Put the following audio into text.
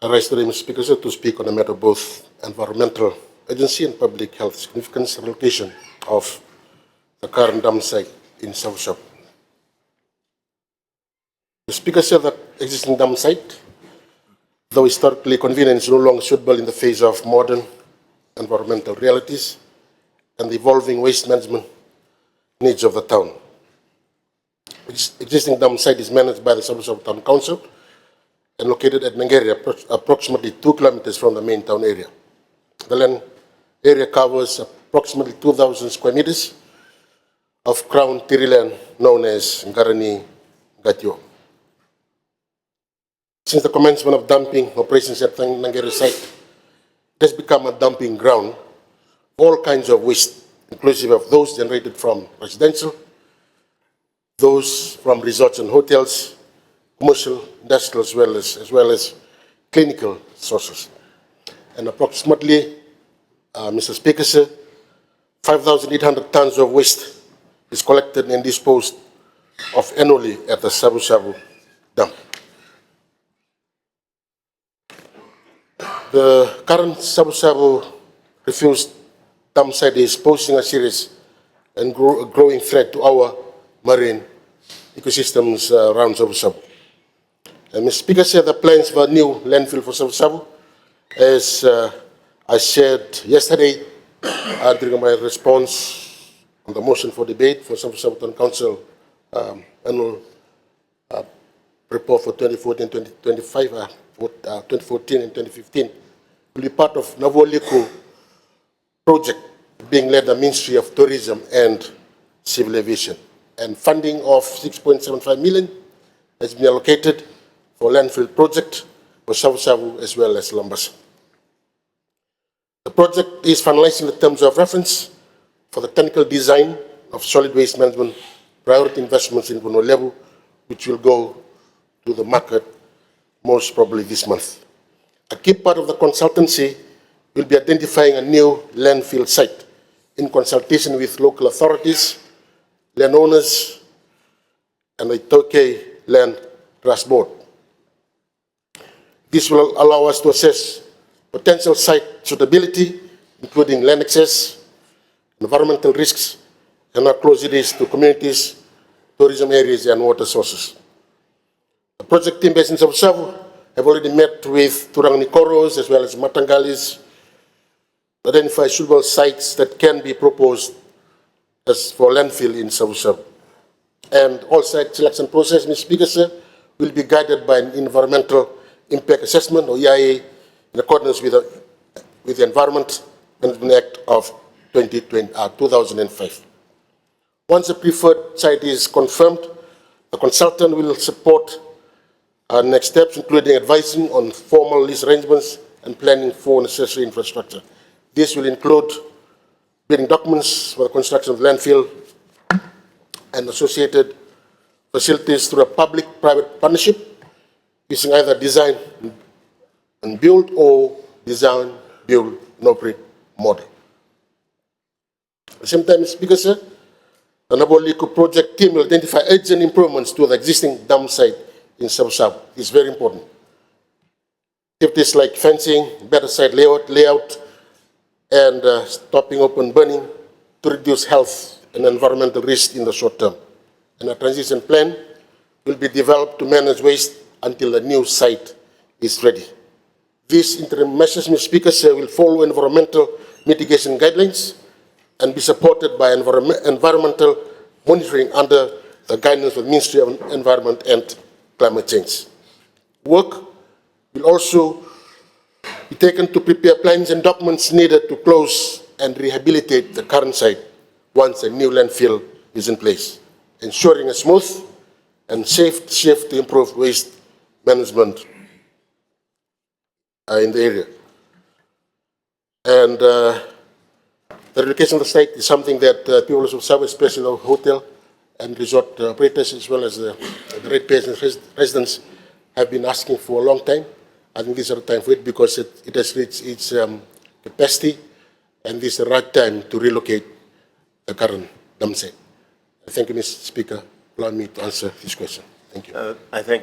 I rise today, Mr. Speaker, sir, to speak on a matter of both environmental urgency and public health significance relocation of the current dam site in Savusavu. The Speaker said that existing dam site, though historically convenient, is no longer suitable in the face of modern environmental realities and the evolving waste management needs of the town. Existing dam site is managed by the Savusavu Town Council and located at Nangeria, approximately 2 kilometers from the main town area. The land area covers approximately 2,000 square meters of crown tiri land known as Ngarani Gatio. Since the commencement of dumping operations at the Nangeria site, it has become a dumping ground for all kinds of waste, inclusive of those generated from residential, those from resorts and hotels, commercial, industrial, as well as clinical sources. And approximately, Mr. Speaker, sir, 5,800 tons of waste is collected and disposed of annually at the Savusavu dump. The current Savusavu refuse dump site is posing a serious and growing threat to our marine ecosystems around Savusavu. And Mr. Speaker said the plans for a new landfill for Savusavu, as I shared yesterday during my response on the motion for debate for Savusavu Town Council annual report for 2014-2025, 2014 and 2015, will be part of Navoliko project being led by the Ministry of Tourism and Civil Aviation. And funding of 6.75 million has been allocated for landfill project for Savusavu as well as Lambasa. The project is finalizing the terms of reference for the technical design of solid waste management priority investments in Bono level, which will go to the market most probably this month. A key part of the consultancy will be identifying a new landfill site in consultation with local authorities, landowners, and the Tokay Land Trust Board. This will allow us to assess potential site suitability, including land access, environmental risks, and how close it is to communities, tourism areas, and water sources. The project team based in Savusavu have already met with Turang Nikoros as well as Matangalis to identify suitable sites that can be proposed as for landfill in Savusavu. And all site selection process, Mr. Speaker, sir, will be guided by an environmental impact assessment, or EIA, in accordance with the Environment Management Act of 2005. Once the preferred site is confirmed, the consultant will support our next steps, including advising on formal lease arrangements and planning for necessary infrastructure. This will include building documents for the construction of the landfill and associated facilities through a public-private partnership using either design and build or design, build, and operate model. At the same time, Mr. Speaker, sir, the Navoliko project team will identify urgent improvements to the existing dam site in Savusavu. It's very important. Activities like fencing, better site layout, and stopping open burning to reduce health and environmental risk in the short term. And a transition plan will be developed to manage waste until the new site is ready. These interim measures, Mr. Speaker, sir, will follow environmental mitigation guidelines and be supported by environmental monitoring under the guidance of the Ministry of Environment and Climate Change. Work will also be taken to prepare plans and documents needed to close and rehabilitate the current site once a new landfill is in place, ensuring a smooth and safe shift to improve waste management in the area. And the relocation of the site is something that people of Savusavu, especially the hotel and resort operators, as well as the ratepayers and residents, have been asking for a long time. I think this is the time for it because it has reached its capacity, and this is the right time to relocate the current dam site. Thank you, Mr. Speaker. Allow me to answer this question. Thank you. I thank